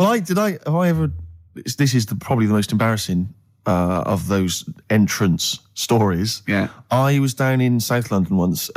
Well, have I ever... This is probably the most embarrassing of those entrance stories. Yeah. I was down in South London once,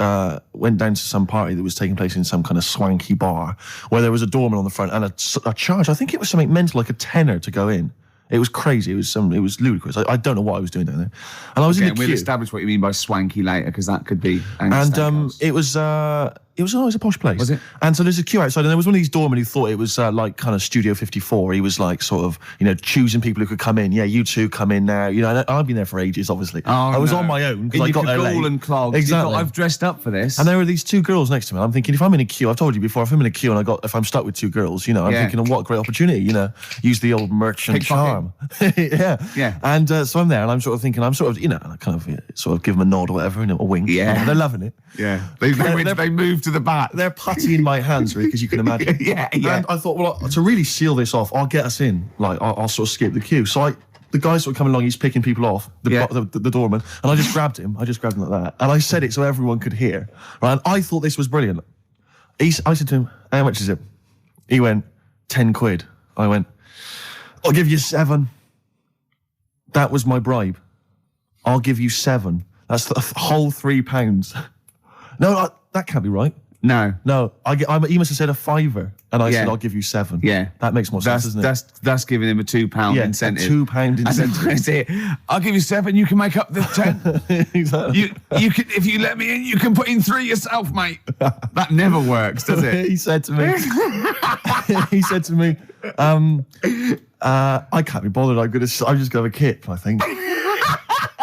went down to some party that was taking place in some kind of swanky bar where there was a doorman on the front and a charge. I think it was something mental, like a tenner to go in. It was crazy. It was ludicrous. I don't know what I was doing down there. And I was in the queue. We'll establish what you mean by swanky later, because that could be... And it was a posh place. Was it? And so there's a queue outside, and there was one of these doormen who thought it was like kind of Studio 54. He was like sort of, choosing people who could come in. Yeah, you two come in now. And I've been there for ages, obviously. I was on my own because I got there late. And clogs. Exactly. I've dressed up for this. And there were these two girls next to me. I'm thinking, if I'm in a queue, I've told you before, if I'm in a queue and if I'm stuck with two girls, I'm thinking, what a great opportunity, use the old merchant charm. Yeah. And so I'm there, and I'm sort of thinking, I kind of sort of give them a nod or whatever, a wink. Yeah. And they're loving it. Yeah. They move to the back. They're putty in my hands, really, because you can imagine. Yeah. And I thought, well, to really seal this off, I'll get us in. Like, I'll sort of skip the queue. So the guy sort of coming along, he's picking people off, the doorman, and I just grabbed him. I just grabbed him like that. And I said it so everyone could hear. Right? And I thought this was brilliant. I said to him, how much is it? He went, 10 quid. I went, I'll give you 7. That was my bribe. I'll give you 7. That's the whole £3. No, that can't be right. No. He must have said a £5, and I said, I'll give you 7. Yeah. That makes more sense, doesn't it? That's giving him a £2 incentive. A £2 incentive. That's it. I'll give you 7, you can make up the 10. Exactly. You can, if you let me in, you can put in 3 yourself, mate. That never works, does it? He said to me, I can't be bothered, I'm just going to have a kip, I think.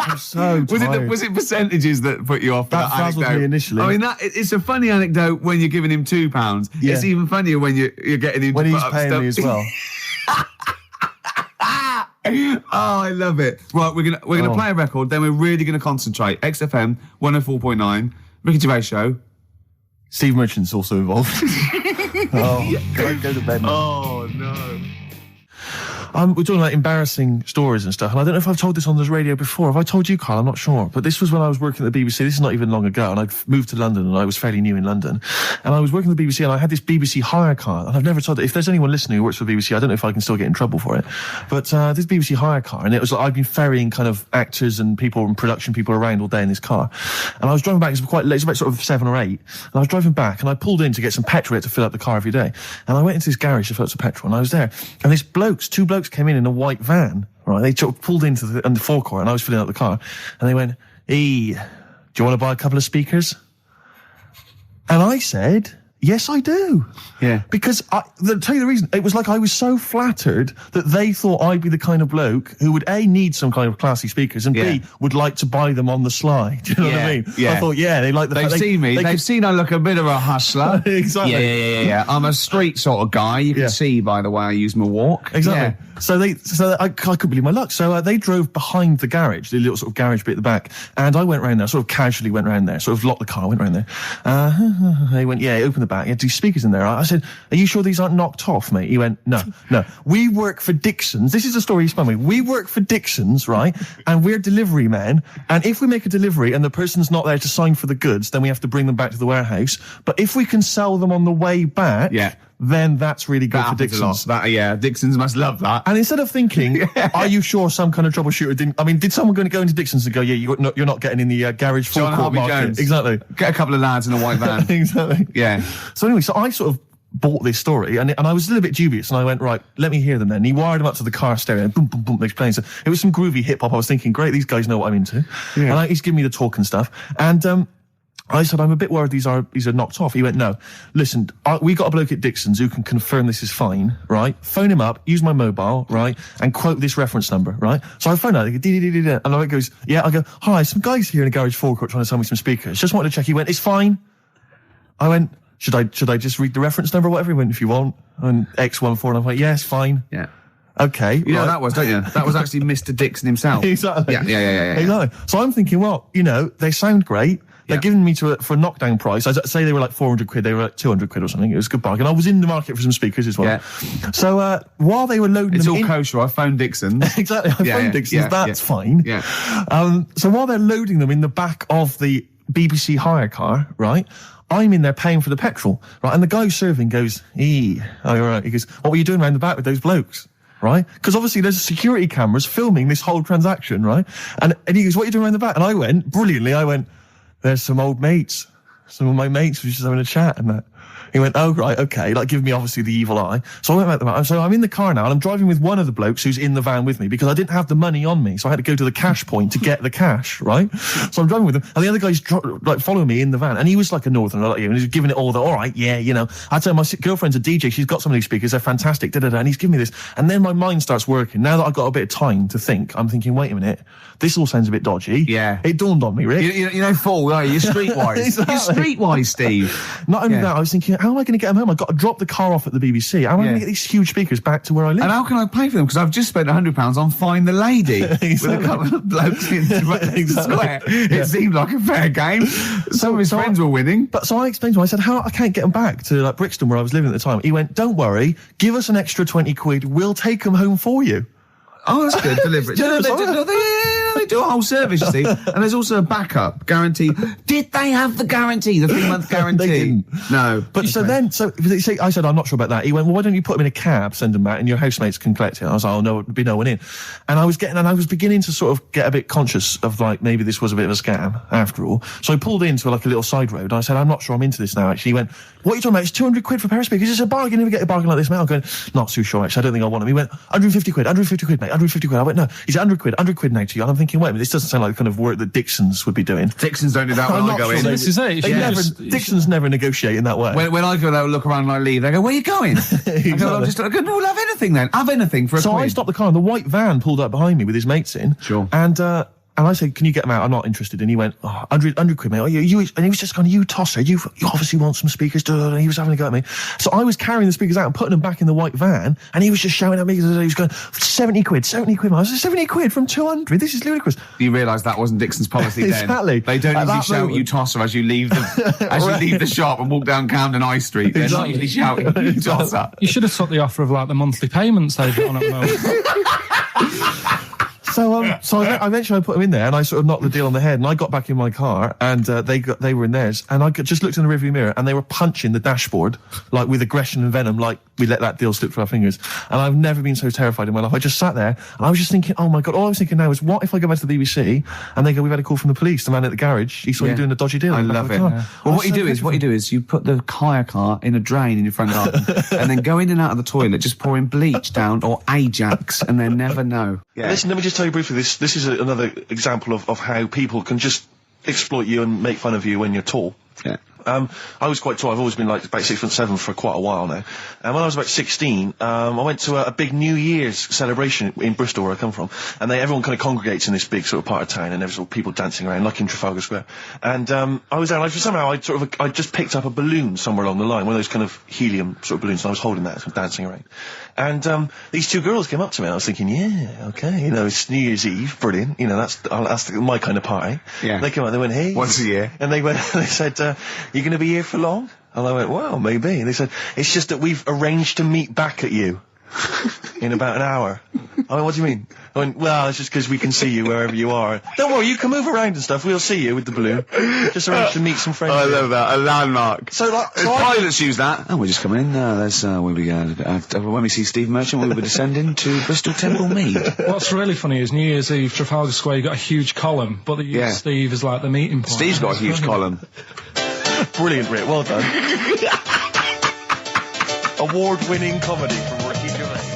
I'm so tired. Was it percentages that put you off? That frazzled me initially. I mean, it's a funny anecdote when you're giving him £2. Yeah. It's even funnier when you're getting him when to he's put up paying stuff. me as well. Oh, I love it. Right, we're gonna play a record, then we're really gonna concentrate. XFM 104.9, Ricky Gervais Show. Steve Merchant's also involved. Go to bed now. Oh no. We're talking about embarrassing stories and stuff, and I don't know if I've told this on the radio before. Have I told you, Karl? I'm not sure. But this was when I was working at the BBC. This is not even long ago, and I'd moved to London, and I was fairly new in London. And I was working at the BBC, and I had this BBC hire car, and I've never told it. If there's anyone listening who works for the BBC, I don't know if I can still get in trouble for it. But this BBC hire car, and it was like I'd been ferrying kind of actors and people and production people around all day in this car. And I was driving back, it was quite late, it was about sort of 7 or 8, and I was driving back, and I pulled in to get some petrol to fill up the car every day. And I went into this garage to fill up some petrol, and I was there, and two blokes came in a white van, right? They pulled into the forecourt, and I was filling up the car, and they went, "Hey, do you want to buy a couple of speakers?" And I said, "Yes, I do." Yeah. Because to tell you the reason, it was like I was so flattered that they thought I'd be the kind of bloke who would A, need some kind of classy speakers, and B, would like to buy them on the sly. Do you know what I mean? Yeah. I thought, they like the They've seen me. They've seen I look a bit of a hustler. Exactly. Yeah. I'm a street sort of guy. You can see by the way I use my walk. Exactly. Yeah. So I couldn't believe my luck. So they drove behind the garage, the little sort of garage bit at the back, and I went round there, sort of casually went round there, sort of locked the car, went round there. They went, open the back. You had 2 speakers in there. I said, "Are you sure these aren't knocked off, mate?" He went, No. We work for Dixon's. This is the story he spun me. We work for Dixon's, right? And we're delivery men. And if we make a delivery and the person's not there to sign for the goods, then we have to bring them back to the warehouse. But if we can sell them on the way back, then that's really good for Dixon's. Dixon's must love that. And instead of thinking, are you sure some kind of troubleshooter did someone going to go into Dixon's and go, you're not getting in the garage forecourt market? Jones. Exactly. Get a couple of lads in a white van. Exactly. Yeah. So anyway, I sort of bought this story, and I was a little bit dubious, and I went, right, let me hear them then. And he wired them up to the car stereo, and boom, boom, boom, they're playing. So it was some groovy hip-hop. I was thinking, great, these guys know what I'm into. Yeah. And he's giving me the talk and stuff. And I said, I'm a bit worried these are knocked off. He went, no, listen, we got a bloke at Dixon's who can confirm this is fine, right? Phone him up, use my mobile, right? And quote this reference number, right? So I phone out, they go, and I goes, I go, hi, some guys here in a garage forecourt trying to sell me some speakers. Just wanted to check. He went, it's fine. I went, should I just read the reference number or whatever? He went, if you want. And X14, and I went, yeah, it's fine. Yeah. Okay. You know that was, don't you? That was actually Mr. Dixon himself. Exactly. Yeah. Exactly. So I'm thinking, well, they sound great. They're giving me for a knockdown price. I'd say they were like 400 quid. They were like 200 quid or something. It was a good bargain. I was in the market for some speakers as well. Yeah. So while they were loading it's them all kosher. I phoned Dixon's. Exactly. I phoned Dixon's. That's fine. Yeah. So while they're loading them in the back of the BBC hire car, right? I'm in there paying for the petrol, right? And the guy who's serving goes, oh, you're right. He goes, what were you doing around the back with those blokes? Right? Because obviously there's security cameras filming this whole transaction, right? And he goes, what are you doing around the back? And I went, brilliantly, there's some old mates. Some of my mates were just having a chat and that. He went, oh, right, okay, like giving me obviously the evil eye. So I went back to the van. So I'm in the car now and I'm driving with one of the blokes who's in the van with me because I didn't have the money on me. So I had to go to the cash point to get the cash, right? So I'm driving with him and the other guy's like following me in the van and he was like a northerner like you and he was giving it all all right, yeah, you know. I'd say my girlfriend's a DJ, she's got some of these speakers, they're fantastic, and he's giving me this. And then my mind starts working. Now that I've got a bit of time to think, I'm thinking, wait a minute, this all sounds a bit dodgy. Yeah. It dawned on me, Rick. You know, fool, are you? You're streetwise. Exactly. You're streetwise, Steve. Not only that, I was thinking, how am I going to get them home? I've got to drop the car off at the BBC. How am I going to get these huge speakers back to where I live? And how can I pay for them? Because I've just spent £100 on Find the Lady with a couple of blokes in the square. It seemed like a fair game. Some of his friends were winning. But so I explained to him, I said, I can't get them back to like Brixton where I was living at the time. He went, don't worry, give us an extra 20 quid, we'll take them home for you. Oh, that's good. Deliberate. They do a whole service, you see. And there's also a backup guarantee. Did they have the guarantee, the 3-month guarantee? They didn't. No. But so I said, I'm not sure about that. He went, well, why don't you put them in a cab, send them back, and your housemates can collect it? I was like, oh, no, there'd be no one in. And I was beginning to sort of get a bit conscious of like, maybe this was a bit of a scam after all. So I pulled into like a little side road. And I said, I'm not sure I'm into this now, actually. He went, what are you talking about? It's 200 quid for a pair of speakers. It's a bargain. You never get a bargain like this, mate. I'm going, not too sure, actually. I don't think I want them. He went, 150 quid, mate, 150 quid. I went, no. He's 100 quid now to you. And I'm thinking, wait a minute, this doesn't sound like the kind of work that Dixons would be doing. Dixons don't do that when I go in. This is it. Dixons never negotiate in that way. When I go there, look around and I leave, they go, where are you going? Exactly. I go, no, we'll have anything then. Have anything for a So quid. I stopped the car and the white van pulled up behind me with his mates in. Sure. And I said, can you get them out? I'm not interested. And he went, 100 quid, mate. Oh, you, and he was just going, you tosser, you obviously want some speakers. And he was having a go at me. So I was carrying the speakers out and putting them back in the white van. And he was just shouting at me. He was going, 70 quid, mate. I was like, 70 quid from 200? This is ludicrous. You realise that wasn't Dixon's policy then. Exactly. They don't usually shout you tosser as you leave the shop and walk down Camden High Street. They're not usually shouting you tosser. You should have took the offer of like the monthly payments they've got on at the moment. So eventually I put them in there and I sort of knocked the deal on the head and I got back in my car and they were in theirs and I just looked in the rearview mirror and they were punching the dashboard like with aggression and venom like we let that deal slip through our fingers. And I've never been so terrified in my life. I just sat there and I was just thinking, oh my God, all I was thinking now is what if I go back to the BBC and they go, we've had a call from the police, the man at the garage, he saw you doing a dodgy deal. I love it. Yeah. Well, what you do is you put the hire car in a drain in your front garden and then go in and out of the toilet just pouring bleach down or Ajax and they never know. Yeah. Listen, let me just tell you briefly, this is another example of how people can just exploit you and make fun of you when you're tall. Yeah. I was quite tall. I've always been like about 6'7" for quite a while now. And when I was about 16, I went to a big New Year's celebration in Bristol, where I come from. And everyone kind of congregates in this big sort of part of town, and there's all people dancing around, like in Trafalgar Square. And I was there, and somehow I just picked up a balloon somewhere along the line, one of those kind of helium sort of balloons, and I was holding that, sort of dancing around. And these two girls came up to me, and I was thinking, yeah, okay, it's New Year's Eve, brilliant, that's my kind of party. Yeah. They came up, they went, hey. Once a year. And they said, you going to be here for long? And I went, well, maybe. And they said, it's just that we've arranged to meet back at you in about an hour. I went, what do you mean? I went, well, it's just because we can see you wherever you are. Don't worry, you can move around and stuff. We'll see you with the balloon. Just arranged to meet some friends. I love that. A landmark. So pilots use that. Oh, we're just coming in. There's when we see Steve Merchant, we'll be descending to Bristol Temple Mead. What's really funny is New Year's Eve, Trafalgar Square, you got a huge column, but they use Steve as like the meeting point. Steve's got a huge column. Brilliant, Rick. Well done. Award-winning comedy from Ricky Gervais.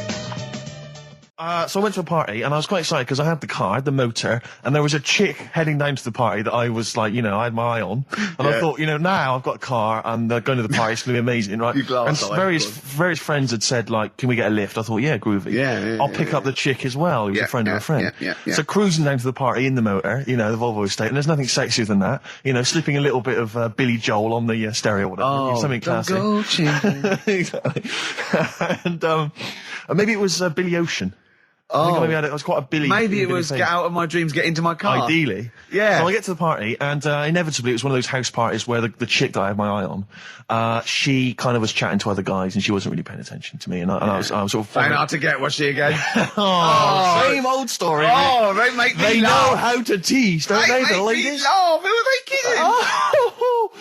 So I went to a party and I was quite excited because I had the car, the motor, and there was a chick heading down to the party that I was like, I had my eye on. And I thought, now I've got a car and going to the party, it's going to be amazing, right? And various friends had said, like, can we get a lift? I thought, yeah, groovy. I'll pick up the chick as well, who's a friend of a friend. So cruising down to the party in the motor, the Volvo estate, and there's nothing sexier than that. Slipping a little bit of Billy Joel on the stereo or whatever. Something classic. Exactly. And maybe it was Billy Ocean. I think maybe I was quite a Billy. Maybe it Billy was face. get out of my dreams, get into my car. Ideally. Yeah. So I get to the party, and inevitably it was one of those house parties where the chick that I had my eye on, she kind of was chatting to other guys, and she wasn't really paying attention to me, and I was sort of... Trying hard to get, was she again? Same old story. Oh, they make me They know laugh. how to tease, don't they, the ladies? Laugh. Who are they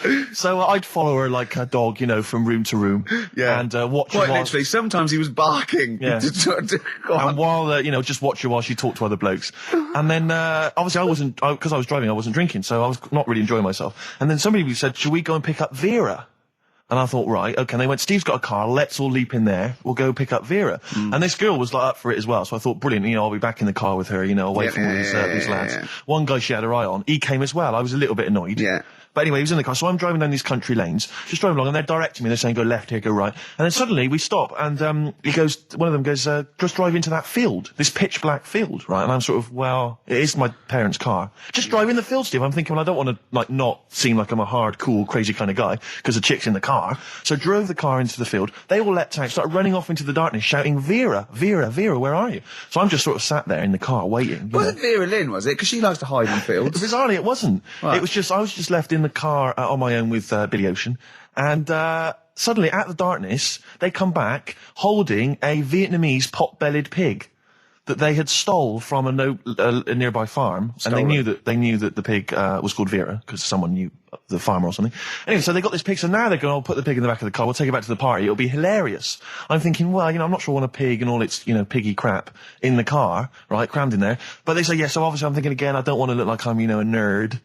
kidding? So I'd follow her like a dog, from room to room. Yeah. And watch her Quite while... literally, sometimes he was barking. Yeah. Go on. And while, just watch her while she talked to other blokes. And then, obviously because I was driving, I wasn't drinking, so I was not really enjoying myself. And then somebody said, should we go and pick up Vera? And I thought, right, okay. And they went, Steve's got a car, let's all leap in there, we'll go pick up Vera. And this girl was like up for it as well, so I thought, brilliant, I'll be back in the car with her, I'll wait for all these lads. Yeah. One guy she had her eye on, he came as well, I was a little bit annoyed. Yeah. But anyway, he was in the car, so I'm driving down these country lanes, just driving along, and they're directing me, they're saying, go left here, go right. And then suddenly we stop, and one of them goes, just drive into that field, this pitch black field, right? And I'm sort of, well, it is my parents' car. Just drive in the field, Steve. I'm thinking, well, I don't want to, not seem like I'm a hard, cool, crazy kind of guy, because the chick's in the car. So I drove the car into the field. They all leapt out, started running off into the darkness, shouting, Vera, Vera, Vera, where are you? So I'm just sort of sat there in the car, waiting. Wasn't Vera Lynn, was it? Because she likes to hide in fields. Bizarrely, it wasn't. Right. It was just, I was just left in the car on my own with Billy Ocean, and suddenly, at the darkness, they come back holding a Vietnamese pot-bellied pig that they had stole from a nearby farm, and they knew that the pig was called Vera because someone knew the farmer or something. Anyway, so they got this pig, so now they're going, I'll put the pig in the back of the car, we'll take it back to the party, it'll be hilarious. I'm thinking, well, I'm not sure I want a pig and all its, piggy crap in the car, right, crammed in there. But they say, yeah, so obviously I'm thinking again, I don't want to look like I'm, a nerd.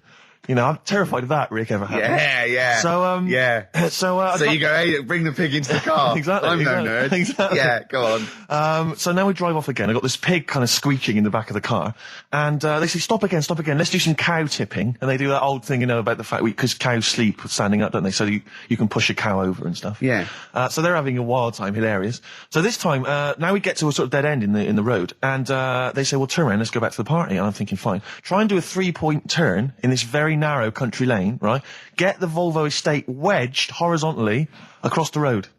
I'm terrified of that, Rick, ever happens. Yeah. So, So you go, hey, bring the pig into the car. Exactly. I'm no nerd. Exactly. Yeah, go on. So now we drive off again. I got this pig kind of screeching in the back of the car. And, they say, stop again. Let's do some cow tipping. And they do that old thing, about the fact because cows sleep standing up, don't they? So you can push a cow over and stuff. Yeah. So they're having a wild time, hilarious. So this time, now we get to a sort of dead end in the road. And, they say, well, turn around, let's go back to the party. And I'm thinking, fine. Try and do a 3-point turn in this very narrow country lane, right? Get the Volvo estate wedged horizontally across the road.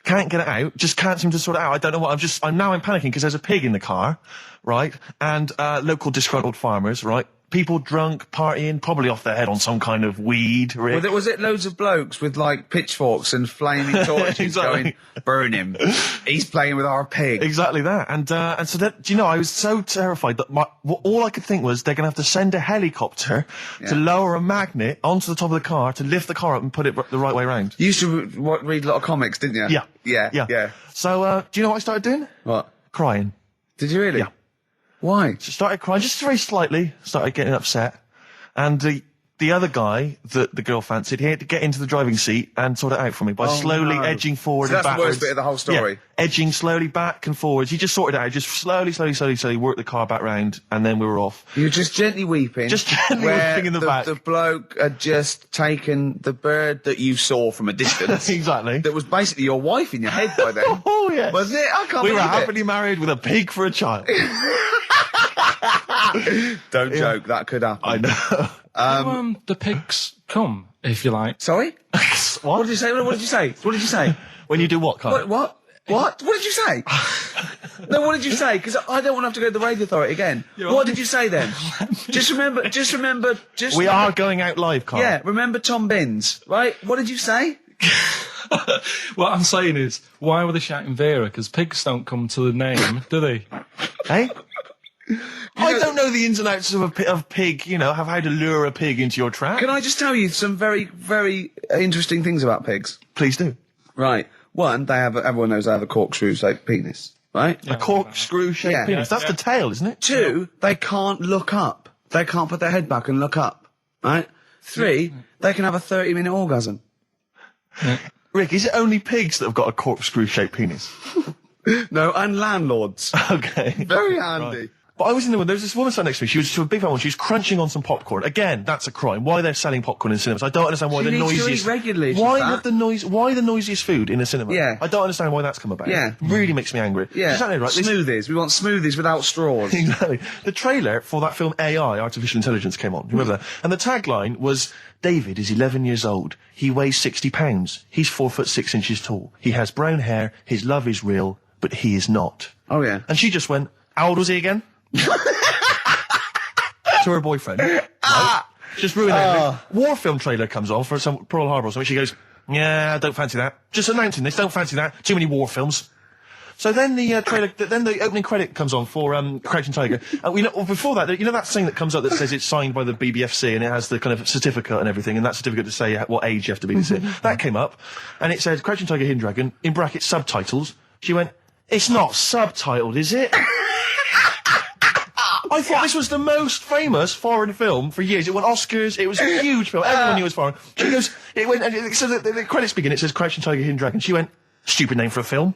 Can't get it out, just can't seem to sort it out. I don't know what, I'm panicking because there's a pig in the car, right? And, local disgruntled farmers, right? People drunk, partying, probably off their head on some kind of weed, Rick. Was it loads of blokes with, pitchforks and flaming torches Exactly. going, burn him. He's playing with our pig. Exactly that. And so that, I was so terrified that all I could think was they're going to have to send a helicopter to lower a magnet onto the top of the car to lift the car up and put it the right way around. You used to read a lot of comics, didn't you? Yeah. So, do you know what I started doing? What? Crying. Did you really? Yeah. Why? So started crying, just very slightly, started getting upset. And the other guy that the girl fancied, he had to get into the driving seat and sort it out for me by slowly edging forward So and that's the backwards. worst bit of the whole story? Yeah, edging slowly back and forwards. He just sorted it out, just slowly worked the car back round, and then we were off. You were just gently weeping. Just gently where weeping in the back. The bloke had just taken the bird that you saw from a distance. Exactly. That was basically your wife in your head by then. Oh, yes. Was it? I can't We were believe it. happily married with a pig for a child. Don't joke, that could happen. I know. The pigs come, if you like. Sorry? What did you say? What did you say? What did you say? When you do what, Karl? What? What did you say? No, what did you say? Because I don't want to have to go to the radio authority again. What did you say then? Just remember. We are going out live, Karl. Yeah, remember Tom Binns, right? What did you say? What I'm saying is, why were they shouting Vera? Because pigs don't come to the name, do they? Hey? I don't know the ins and outs of pig, have how to lure a pig into your trap. Can I just tell you some very, very interesting things about pigs? Please do. Right. One, everyone knows they have a corkscrew-shaped penis, right? A corkscrew-shaped penis. That's the tail, isn't it? Two, they can't look up. They can't put their head back and look up, right? Three, they can have a 30-minute orgasm. Rick, is it only pigs that have got a corkscrew-shaped penis? No, and landlords. Okay. Very handy. Right. But I was in the there was this woman sat next to me. She was a big fat one. She was crunching on some popcorn. Again, that's a crime. Why they're selling popcorn in cinemas? I don't understand why She the needs to noisiest. eat regularly, she's Why fat. have the noise? Why the noisiest food in a cinema? Yeah. I don't understand why that's come about. Yeah. Really makes me angry. Yeah. She's right. Smoothies. We want smoothies without straws. Exactly. The trailer for that film AI, Artificial Intelligence, came on. Remember that? And the tagline was, David is 11 years old. He weighs 60 pounds. He's 4'6" tall. He has brown hair. His love is real, but he is not. Oh, yeah. And she just went, How old was he again? To her boyfriend. Right? Just ruined everything. War film trailer comes on for some Pearl Harbor or something. She goes, yeah, I don't fancy that. Just announcing this, don't fancy that. Too many war films. So then the trailer, then the opening credit comes on for Crouching Tiger. Before that, you know that thing that comes up that says it's signed by the BBFC and it has the kind of certificate and everything, and that certificate to say what age you have to be to see it. That came up, and it said Crouching Tiger, Hidden Dragon, in brackets subtitles. She went, it's not subtitled, is it? I thought this was the most famous foreign film for years. It won Oscars. It was a huge film. Everyone knew it was foreign. She goes, it went, and so the credits begin. It says Crouching Tiger, Hidden Dragon. She went, stupid name for a film.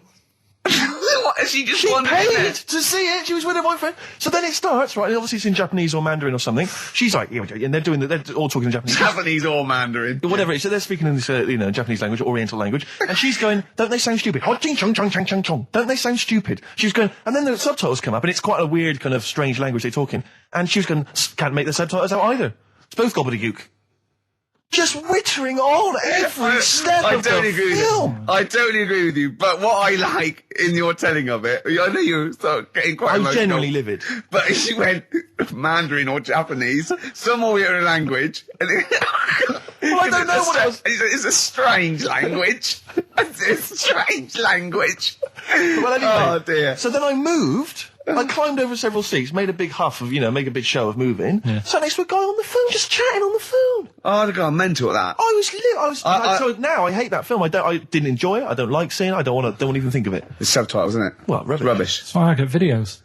What? She just She wanted paid to see it. She was with her boyfriend. So then it starts, right? And obviously it's in Japanese or Mandarin or something. She's like, yeah, and they're all talking in Japanese. Japanese or Mandarin. Whatever. So they're speaking in this, Japanese language, Oriental language. And she's going, don't they sound stupid? Don't they sound stupid? She's going, and then the subtitles come up, and it's quite a weird kind of strange language they're talking. And she was going, can't make the subtitles out either. It's both gobbledygook. Just wittering on every step of the film. I totally agree with you. But what I like in your telling of it, I know you're getting quite emotional. I'm genuinely livid. But she went Mandarin or Japanese, some Oriental language. And Well, I don't know what it was. It's a strange language. It's a strange language. Well, anyway. Oh, dear. So then I moved. I climbed over several seats, made a big huff of, make a big show of moving. Yeah. Sat next to a guy on the phone, just chatting on the phone. Oh, I'd have gone mental at that. So now I hate that film. I didn't enjoy it. I don't like seeing it. I don't want to even think of it. It's subtitles, isn't it? Well, rubbish. That's why I get videos.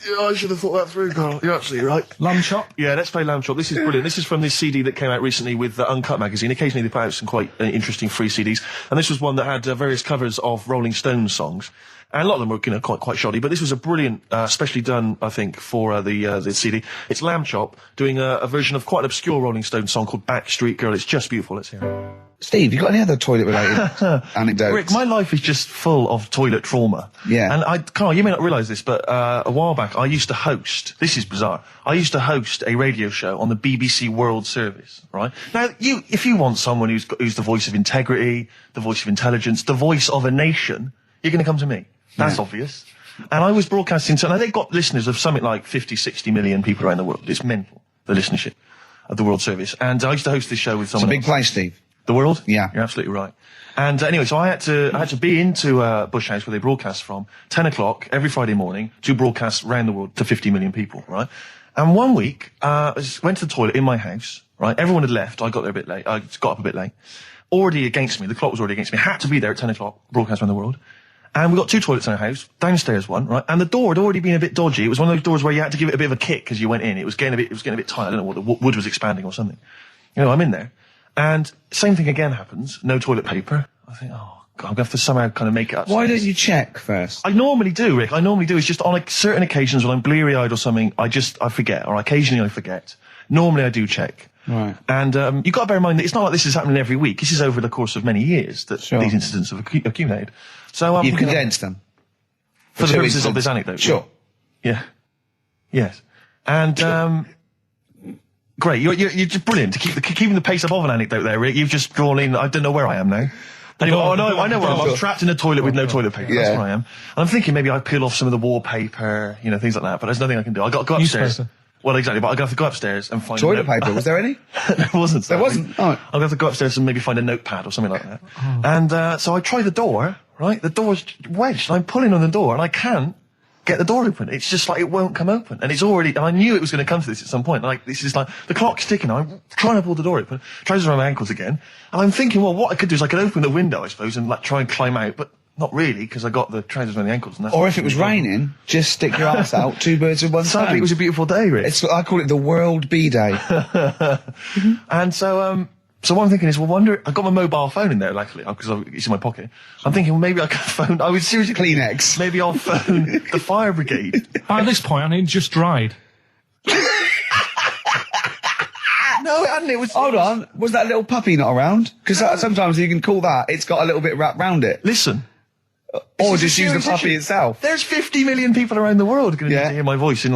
Yeah, I should have thought that through, Karl. You're absolutely right. Lamb chop? Yeah, let's play Lamb Chop. This is brilliant. This is from this CD that came out recently with Uncut magazine. Occasionally they put out some quite interesting free CDs. And this was one that had various covers of Rolling Stones songs. And a lot of them were, quite shoddy. But this was a brilliant, specially done, I think, for the CD. It's Lamb Chop doing a version of quite an obscure Rolling Stones song called Backstreet Girl. It's just beautiful. Let's hear it. Steve, you got any other toilet-related anecdotes? Rick, my life is just full of toilet trauma. Yeah. And Karl, you may not realise this, but a while back I used to host, this is bizarre, I used to host a radio show on the BBC World Service, right? Now, if you want someone who's the voice of integrity, the voice of intelligence, the voice of a nation, you're going to come to me. That's obvious. And I was broadcasting, so now they've got listeners of something like 50, 60 million people around the world. It's mental, the listenership of the World Service. And I used to host this show with someone It's a big place, Steve. The World? Yeah. You're absolutely right. And anyway, so I had to be into Bush House where they broadcast from 10 o'clock every Friday morning to broadcast around the world to 50 million people, right? And one week, I went to the toilet in my house, right? Everyone had left. I got there a bit late. I got up a bit late. Already against me. The clock was already against me. Had to be there at 10 o'clock, broadcast around the world. And we got 2 toilets in our house, downstairs one, right? And the door had already been a bit dodgy. It was one of those doors where you had to give it a bit of a kick as you went in. It was getting a bit tight. I don't know what, the wood was expanding or something. I'm in there. And same thing again happens. No toilet paper. I think, oh, God, I'm going to have to somehow kind of make it up. Why don't you check first? I normally do, Rick. It's just on certain occasions when I'm bleary-eyed or something, I forget, or occasionally I forget. Normally I do check. Right. And you've got to bear in mind that it's not like this is happening every week. This is over the course of many years that these incidents have accumulated. So you've condensed them. For the purposes of this anecdote. Sure. Yeah. Yes. And great. You're just brilliant to keeping the pace up of an anecdote there, Rick. You've just drawn in. I don't know where I am now. Anyway, I know where I am. I'm trapped in a toilet with no toilet paper. Yeah. That's where I am. And I'm thinking maybe I peel off some of the wallpaper, things like that. But there's nothing I can do. I got to go upstairs. Well, exactly. But I have to go upstairs and find toilet paper. Was there any? There wasn't. There wasn't. Oh. I'll have to go upstairs and maybe find a notepad or something like that. Oh. And so I try the door. Right, the door's wedged. I'm pulling on the door and I can't get the door open. It's just like it won't come open. And it's already, and I knew it was going to come to this at some point. Like, this is like, the clock's ticking. I'm trying to pull the door open, trousers around my ankles again. And I'm thinking, well, what I could do is I could open the window, I suppose, and try and climb out. But not really, because I got the trousers around the ankles. And that's or if it was raining, just stick your ass out, 2 birds with one stone. Sadly, it was a beautiful day, Rick. I call it the World Bee Day. And so, so what I'm thinking is, I got my mobile phone in there, luckily, because it's in my pocket. I'm thinking, well, maybe I can phone, I would seriously... Kleenex. Maybe I'll phone the fire brigade. At this point, I mean, it just dried. No, it hadn't, it was... Hold on, was that little puppy not around? Because sometimes you can call that, it's got a little bit wrapped round it. Listen. Or just use the puppy itself. There's 50 million people around the world going to hear my voice in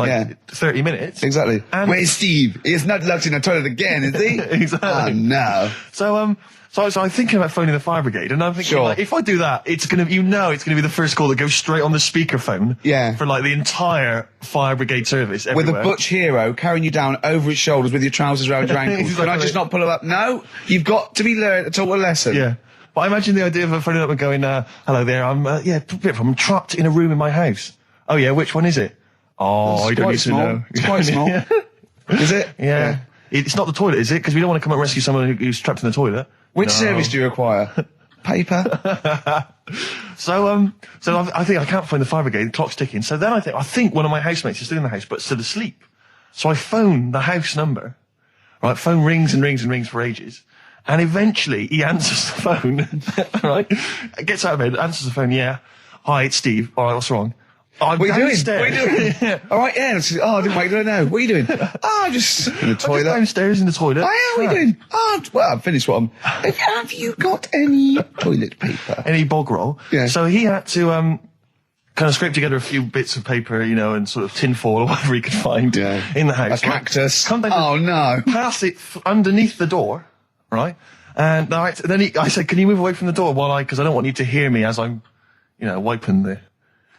30 minutes. Exactly. And where's Steve? He's not locked in the toilet again, is he? Exactly. Oh, no. So So I'm thinking about phoning the fire brigade, and I'm thinking, like, if I do that, it's gonna be the first call that goes straight on the speakerphone. Yeah. For like the entire fire brigade service everywhere. With a butch hero carrying you down over his shoulders with your trousers around your ankles. Can I just not pull him up? No, you've got to be taught a lesson. Yeah. But I imagine the idea of phoning up and going, hello there, I'm trapped in a room in my house. Oh yeah, which one is it? Oh, I don't need to know. It's quite small. Is it? Yeah. It's not the toilet, is it? Because we don't want to come and rescue someone who's trapped in the toilet. Which service do you require? Paper? So I think I can't find the fire brigade, the clock's ticking. So then I think one of my housemates is still in the house, but still asleep. So I phone the house number. Right, phone rings and rings and rings for ages. And eventually he answers the phone, right? Gets out of bed, answers the phone, yeah. Hi, it's Steve. All right, what's wrong? What are you doing? What are you doing? All right, yeah. I didn't wait to know. What are you doing? I'm just in the toilet. Just downstairs in the toilet. Oh, yeah, what are you doing? Well, I've finished what I'm... Have you got any toilet paper? Any bog roll? Yeah. So he had to kind of scrape together a few bits of paper, and sort of tinfoil or whatever he could find in the house. A cactus. Come down no. Pass it underneath the door, right? And then I said, can you move away from the door because I don't want you to hear me as I'm, wiping the...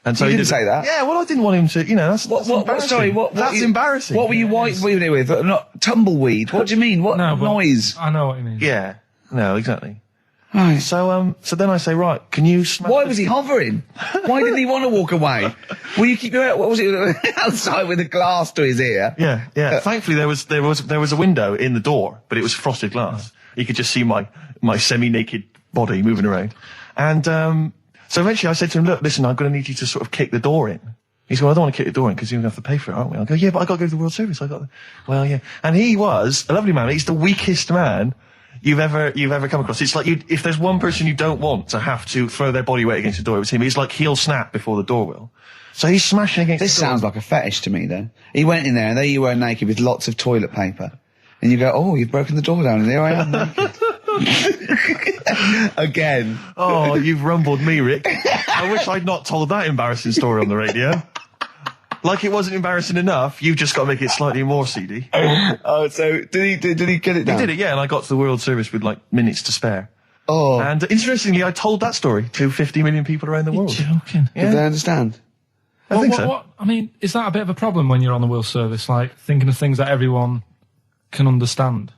And so you didn't say that? Yeah, well, I didn't want him to, that's embarrassing. Sorry, that's embarrassing. What were you wiping it with? Not tumbleweed. What do you mean? What noise? I know what you mean. Yeah. No, exactly. Right. So then I say, right, can you smash... Why was he hovering? Why didn't he want to walk away? Will you keep your... What was it? Outside with a glass to his ear? Yeah. Thankfully, there was a window in the door, but it was frosted glass. You could just see my semi-naked body moving around. And, so eventually I said to him, look, listen, I'm going to need you to sort of kick the door in. He said, well, I don't want to kick the door in because you're going to have to pay for it, aren't we? I go, yeah, but I got to go to the World Service. Well, yeah. And he was a lovely man. He's the weakest man you've ever come across. It's like if there's one person you don't want to have to throw their body weight against the door, it was him. He's like, he'll snap before the door will. So he's smashing against the door. This sounds like a fetish to me then. He went in there and there you were naked with lots of toilet paper. And you go, oh, you've broken the door down and there I am naked. Again. Oh, you've rumbled me, Rick. I wish I'd not told that embarrassing story on the radio. Like it wasn't embarrassing enough, you've just got to make it slightly more seedy. Oh, so did he get it down? He did it, yeah, and I got to the World Service with minutes to spare. Oh. And interestingly, I told that story to 50 million people around the world. You're joking. Yeah. Did they understand? I think so. I mean, is that a bit of a problem when you're on the World Service, like thinking of things that everyone can understand?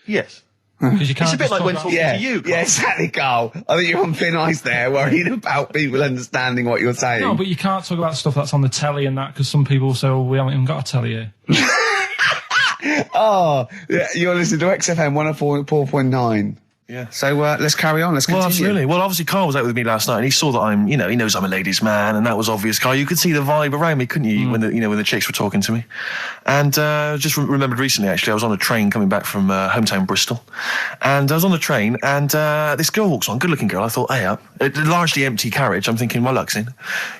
Yes. Because you can't. It's a bit like when talking to you, Carl. Yeah, exactly, Carl. I think you're on thin ice there, worrying about people understanding what you're saying. No, but you can't talk about stuff that's on the telly and that, because some people say, well, we haven't even got a telly here. Oh, yeah, you're listening to XFM 104.9. Yeah. So let's carry on. Let's continue. Well, absolutely. Well, obviously, Karl was out with me last night, and he saw that I'm, he knows I'm a ladies' man, and that was obvious. Karl, you could see the vibe around me, couldn't you? When the chicks were talking to me, and just remembered recently, actually, I was on a train coming back from hometown Bristol, and I was on the train, and this girl walks on, good-looking girl. I thought, hey, up, a largely empty carriage. I'm thinking, my luck's in,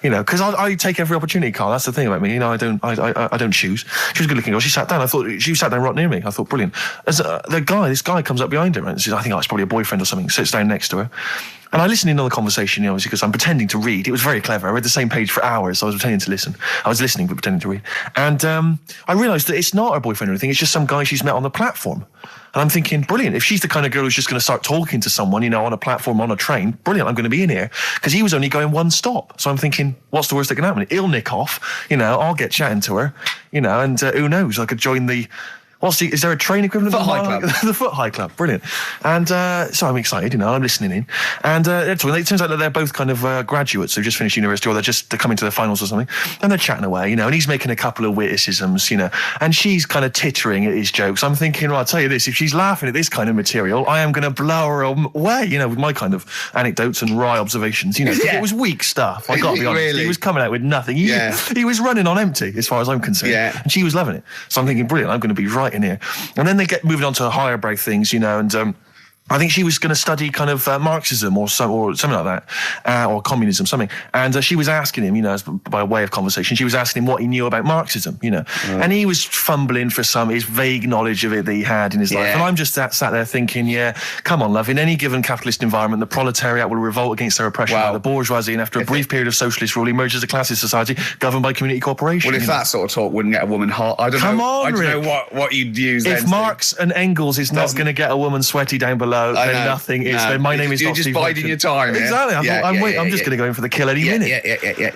because I take every opportunity, Karl. That's the thing about me, I don't choose. She was a good-looking girl. She sat down. I thought she sat down right near me. I thought, brilliant. As this guy comes up behind her, and says, I think it's probably a boyfriend or something, sits down next to her. And I listened in on the conversation, obviously, because I'm pretending to read. It was very clever. I read the same page for hours, so I was pretending to listen. I was listening, but pretending to read. And I realised that it's not her boyfriend or anything. It's just some guy she's met on the platform. And I'm thinking, brilliant. If she's the kind of girl who's just going to start talking to someone, on a platform, on a train, brilliant, I'm going to be in here. Because he was only going one stop. So I'm thinking, what's the worst that can happen? He'll nick off, I'll get chatting to her, and who knows, I could join the... is there a train equivalent? Foot High Club. The Foot High Club, brilliant. And so I'm excited, I'm listening in. And it turns out that they're both kind of graduates who just finished university, or they're coming to their finals or something. And they're chatting away, and he's making a couple of witticisms, and she's kind of tittering at his jokes. I'm thinking, well, I'll tell you this, if she's laughing at this kind of material, I am going to blow her away, with my kind of anecdotes and wry observations, Yeah. It was weak stuff, I got to be honest. Really? He was coming out with nothing. He was running on empty, as far as I'm concerned. Yeah. And she was loving it. So I'm thinking, brilliant, I'm going to be right in here. And then they get moving on to higher brow things, and I think she was going to study kind of Marxism or something like that, or communism, something. And she was asking him, by way of conversation, she was asking him what he knew about Marxism, And he was fumbling for his vague knowledge of it that he had in his life. And I'm just sat there thinking, come on, love, in any given capitalist environment, the proletariat will revolt against their oppression by the bourgeoisie, and after a brief period of socialist rule, emerges a classist society governed by community cooperation. Well, if that sort of talk wouldn't get a woman hot, I don't know what you'd use then. If Marx and Engels is not going to get a woman sweaty down below, no, I then know. nothing is. No. Then my name is You're not just Steve biding Hodgson. your time. Yeah? Exactly. I'm just going to go in for the kill any minute.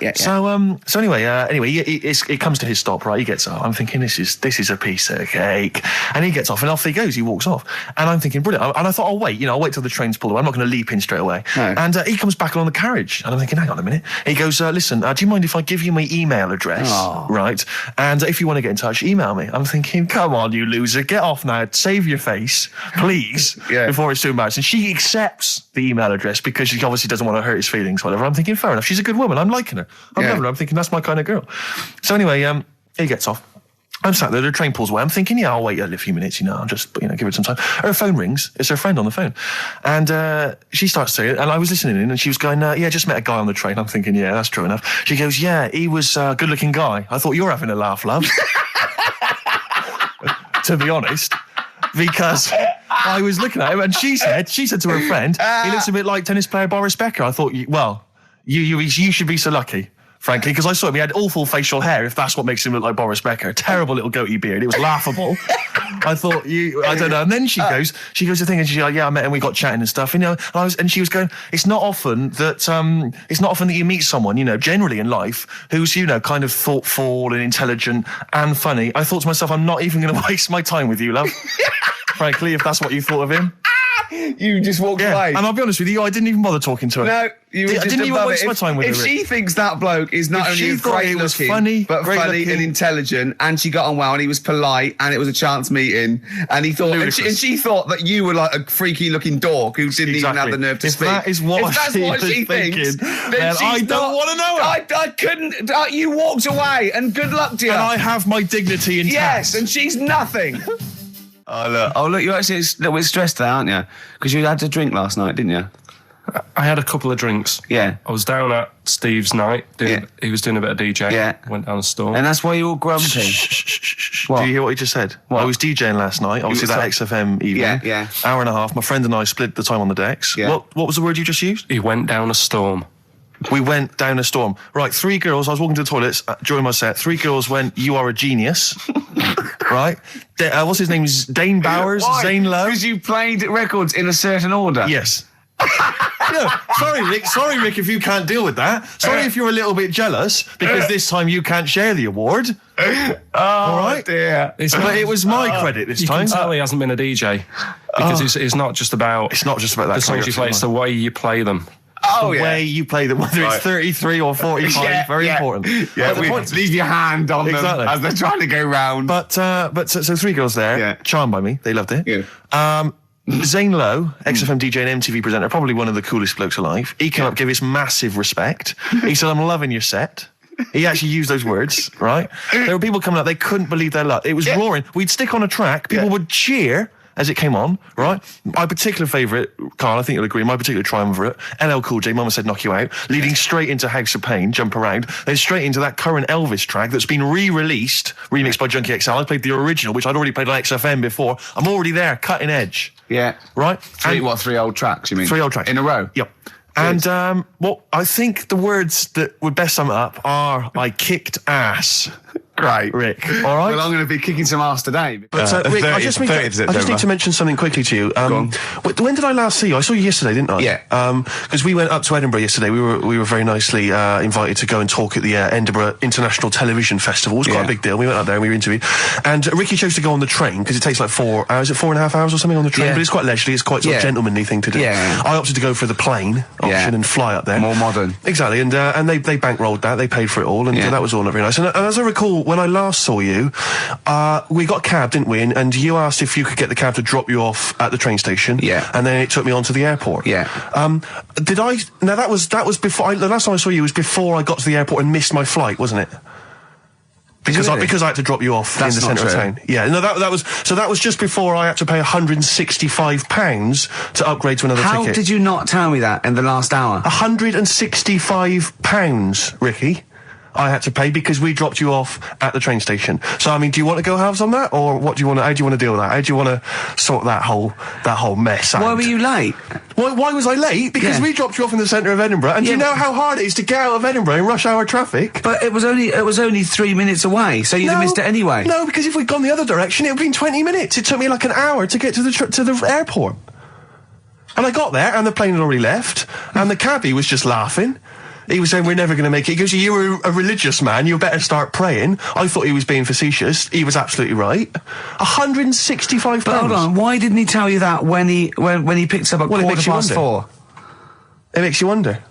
Yeah. So anyway, it comes to his stop, right? He gets off. I'm thinking this is a piece of cake, and he gets off, and off he goes. He walks off, and I'm thinking brilliant. And I thought, I'll wait till the train's pulled away. I'm not going to leap in straight away. No. And he comes back along the carriage, and I'm thinking, hang on a minute. He goes, listen, do you mind if I give you my email address, right? And if you want to get in touch, email me. I'm thinking, come on, you loser, get off now. Save your face, please, before it's too embarrassing. She accepts the email address because she obviously doesn't want to hurt his feelings, whatever. I'm thinking, fair enough. She's a good woman. I'm liking her. I'm loving her. I'm thinking that's my kind of girl. So anyway, he gets off. I'm sat there, the train pulls away. I'm thinking, I'll wait a few minutes, I'll just, give it some time. Her phone rings. It's her friend on the phone. And she starts saying it, and I was listening in, and she was going, just met a guy on the train. I'm thinking, yeah, that's true enough. She goes, yeah, he was a good-looking guy. I thought, you're having a laugh, love. To be honest. Because I was looking at him, and she said to her friend, he looks a bit like tennis player Boris Becker. I thought, you should be so lucky. Frankly, because I saw him, he had awful facial hair, if that's what makes him look like Boris Becker. Terrible little goatee beard. It was laughable. I thought, I don't know. And then she goes to the thing, and she's like, yeah, I met him, we got chatting and stuff. And she was going, it's not often that you meet someone, generally in life, who's, kind of thoughtful and intelligent and funny. I thought to myself, I'm not even going to waste my time with you, love. Frankly, if that's what you thought of him. You just walked away. And I'll be honest with you, I didn't even bother talking to her. No, I didn't even waste my time with her. If she thinks that bloke is not only great looking, but funny and intelligent, and she got on well, and he was polite, and it was a chance meeting, and he thought, and she thought that you were like a freaky looking dork who didn't even have the nerve to speak. That is what she thinks, then I don't want to know her. I couldn't. You walked away, and good luck to you. And I have my dignity intact. Yes, and she's nothing. Oh look, you're actually a little bit stressed there, aren't you? Because you had a drink last night, didn't you? I had a couple of drinks. Yeah. I was down at Steve's night. He was doing a bit of DJ. Yeah. Went down a storm. And that's why you're all grumpy. What? Do you hear what he just said? What? I was DJing last night, obviously that XFM evening. Yeah. Hour and a half. My friend and I split the time on the decks. Yeah. What was the word you just used? He went down a storm. We went down a storm. Right, 3 girls, I was walking to the toilets during my set. 3 girls went, you are a genius. Right? What's his name? Dane Bowers? Why? Zane Lowe? Because you played records in a certain order. Yes. No, sorry, Rick, if you can't deal with that. Sorry if you're a little bit jealous, because this time you can't share the award. All right? Dear. But it was my credit this time. You can tell he hasn't been a DJ. Because it's not just about... It's not just about that. The songs you play, it's the way you play them. The way you play them, whether it's 33 or 45, very important. Yeah, leave your hand on them as they're trying to go round. But so 3 girls there, charmed by me, they loved it. Yeah. Zane Lowe, XFM DJ and MTV presenter, probably one of the coolest blokes alive. He came up, gave us massive respect. He said, I'm loving your set. He actually used those words, right? There were people coming up, they couldn't believe their luck. It was roaring. We'd stick on a track, people would cheer as it came on, right? My particular favourite, Karl, I think you'll agree, my particular triumvirate, LL Cool J, Mama Said Knock You Out, leading straight into House of Pain, Jump Around, then straight into that current Elvis track that's been re-released, remixed by Junkie XL. I played the original, which I'd already played on XFM before. I'm already there, cutting edge. Yeah. Right? 3 old tracks, you mean? 3 old tracks. In a row? Yep. And I think the words that would best sum it up are, I kicked ass. Great. Rick. All right? Well, I'm going to be kicking some ass today. But Rick, I just need to mention something quickly to you. When did I last see you? I saw you yesterday, didn't I? Yeah. Because we went up to Edinburgh yesterday. We were very nicely invited to go and talk at the Edinburgh International Television Festival. It was quite a big deal. We went up there and we were interviewed. And Ricky chose to go on the train because it takes like 4 hours, 4.5 hours or something on the train. But it's quite leisurely. It's quite sort of gentlemanly thing to do. Yeah. I opted to go for the plane option and fly up there. More modern. Exactly. And they bankrolled that. They paid for it all. And that was all not very nice. And as I recall, when I last saw you, we got a cab, didn't we? And you asked if you could get the cab to drop you off at the train station. Yeah. And then it took me on to the airport. Yeah. Did I? Now that was before. The last time I saw you was before I got to the airport and missed my flight, wasn't it? Because I had to drop you off in the centre of town. Yeah. No, that was just before I had to pay £165 to upgrade to another ticket. How did you not tell me that in the last hour? £165, Ricky. I had to pay because we dropped you off at the train station. So, I mean, do you want to go halves on that, or what do you want? How do you want to deal with that? How do you want to sort that whole mess out? Why were you late? Why was I late? Because we dropped you off in the centre of Edinburgh, and do you know how hard it is to get out of Edinburgh in rush hour traffic? But it was only 3 minutes away, so you'd have missed it anyway. No, because if we'd gone the other direction, it would have been 20 minutes. It took me like an hour to get to the airport. And I got there, and the plane had already left, and the cabbie was just laughing. He was saying, we're never going to make it. He goes, you were a religious man, you better start praying. I thought he was being facetious. He was absolutely right. £165. But hold on, why didn't he tell you that when he picked up at 4:15? It makes you wonder.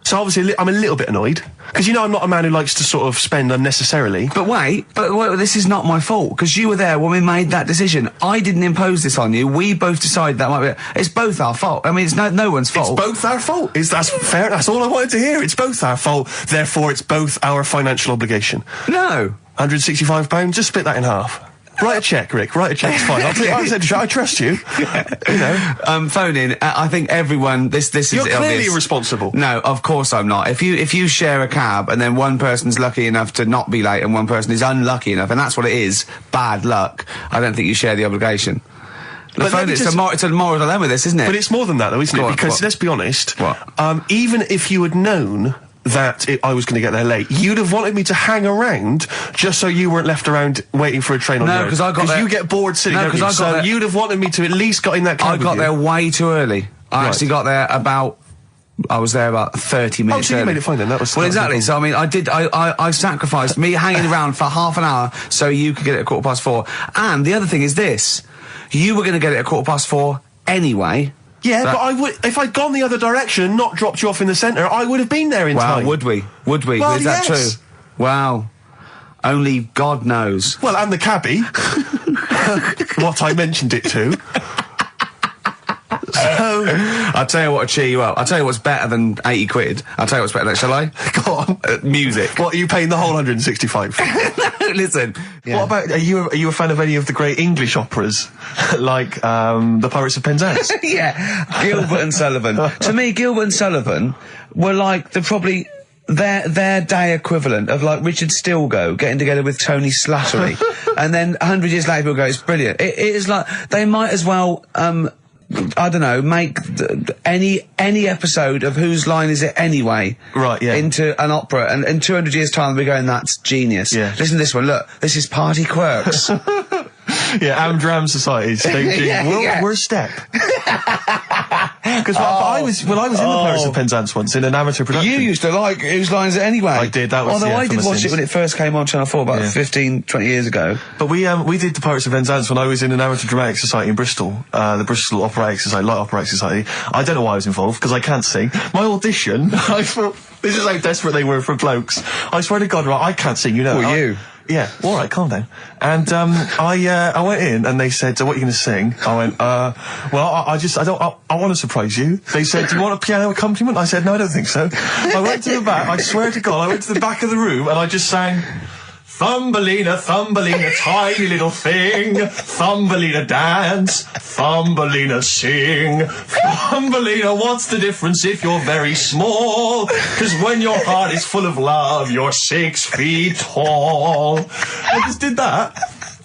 So obviously, I'm a little bit annoyed. Because, I'm not a man who likes to sort of spend unnecessarily. But wait, this is not my fault, because you were there when we made that decision. I didn't impose this on you. We both decided that might be... It's both our fault. I mean, it's no one's fault. It's both our fault. That's fair. That's all I wanted to hear. It's both our fault. Therefore, it's both our financial obligation. No. £165, just split that in half. Write a cheque, Rick. Write a cheque. It's fine. I trust you. Phone in. I think everyone. This is. You're clearly obvious. irresponsible. No, of course I'm not. If you share a cab and then one person's lucky enough to not be late and one person is unlucky enough, and that's what it is, bad luck. I don't think you share the obligation. But it's a moral dilemma, this, isn't it? But it's more than that, though, isn't it? Because let's be honest. Even if you had known that I was going to get there late, you'd have wanted me to hang around just so you weren't left around waiting for a train on the road. No, because I got there... you get bored sitting, don't you? So you'd have wanted me to at least got in that cab. I got there way too early. I actually got there I was there about 30 minutes early. You made it fine then. That was exactly. So I mean, I sacrificed me hanging around for half an hour so you could get it at 4:15. And the other thing is this: you were going to get it at 4:15 anyway. Yeah, but I would, if I'd gone the other direction and not dropped you off in the centre, I would have been there in time. Wow, would we? Well, is that true? Wow. Only God knows. Well, and the cabbie. What I mentioned it to. So, I'll tell you what will cheer you up. I'll tell you what's better than 80 quid. I'll tell you what's better than that, shall I? Go on. Music. What, are you paying the whole 165? Listen. Yeah. What about, are you a fan of any of the great English operas? Like, The Pirates of Penzance? Yeah. Gilbert and Sullivan. To me, Gilbert and Sullivan were like probably their day equivalent of like Richard Stilgoe getting together with Tony Slattery. And then 100 years later, people go, it's brilliant. It is like, they might as well, I don't know, make any episode of Whose Line Is It Anyway? Right, yeah. Into an opera, and in 200 years' time we're going, that's genius. Yeah. Listen to this one, look, this is Party Quirks. Yeah, Amdram Society staging Worst Step. Because I was in the Pirates of Penzance once in an amateur production. You used to like Whose Line Is It Anyway? I did, that was although I did watch it when it first came on Channel 4 about 15, 20 years ago. But we did the Pirates of Penzance when I was in an amateur dramatic society in Bristol, the Bristol Operatic Society, Light Operatic Society. I don't know why I was involved, because I can't sing. My audition, I thought, this is how desperate they were for blokes. I swear to God, right, I can't sing, you know. Well, you? Yeah, all right, calm down. And I went in and they said, "What are you going to sing?" I went, "Well, I want to surprise you." They said, "Do you want a piano accompaniment?" I said, "No, I don't think so." I went to the back. I swear to God, I went to the back of the room and I just sang. Thumbelina, Thumbelina, tiny little thing. Thumbelina dance, Thumbelina sing. Thumbelina, what's the difference if you're very small? 'Cause when your heart is full of love, you're 6 feet tall. I just did that.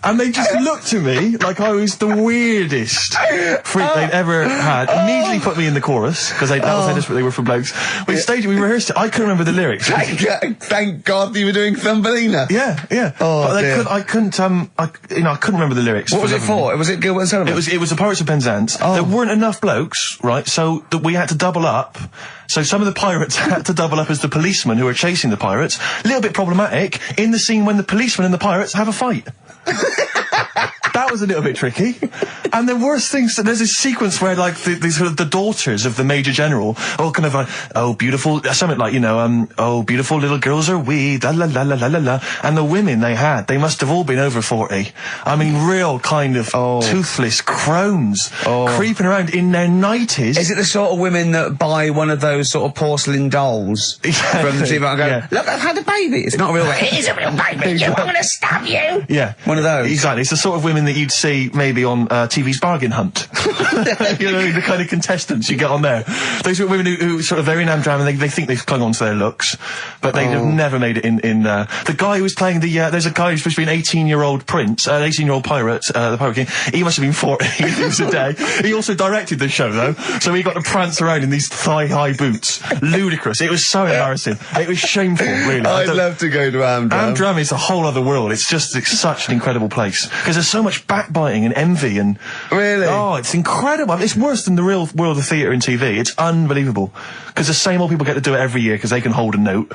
And they just looked at me like I was the weirdest freak they'd ever had. Immediately put me in the chorus, because that was how desperate they were for blokes. We rehearsed it. I couldn't remember the lyrics. Thank God you were doing Thumbelina. Yeah, yeah. Oh, but dear. I couldn't remember the lyrics. What was it for? Was it Gilbert and Sullivan? It was the Pirates of Penzance. There weren't enough blokes, right? So that we had to double up. So some of the pirates had to double up as the policemen who were chasing the pirates. A little bit problematic in the scene when the policemen and the pirates have a fight. That was a little bit tricky. And the worst things, there's this sequence where like the daughters of the Major General all kind of like, oh beautiful, something like, oh beautiful little girls are we, la la la la la la la. And the women they must have all been over 40. I mean, real kind of toothless crones creeping around in their 90s. Is it the sort of women that buy one of those sort of porcelain dolls from the TV and go, look, I've had a baby. It's not a real baby. It is a real baby. I'm going to stab you. Yeah. One of those. Exactly. It's the sort of women that you'd see maybe on TV's Bargain Hunt. The kind of contestants you get on there. Those are women who sort of, they're in Amdram and they think they've clung on to their looks, but they have never made it in the guy who was playing there's a guy who's supposed to be an 18-year-old prince, an 18-year-old pirate, the Pirate King. He must have been 40 if it was a day. He also directed the show though, so he got to prance around in these thigh-high boots. Ludicrous. It was so embarrassing. It was shameful, really. I'd love to go to Amdram. Amdram is a whole other world. It's such an incredible place because there's so much backbiting and envy and Really? Oh, it's incredible. It's worse than the real world of theatre and TV. It's unbelievable. Because the same old people get to do it every year because they can hold a note.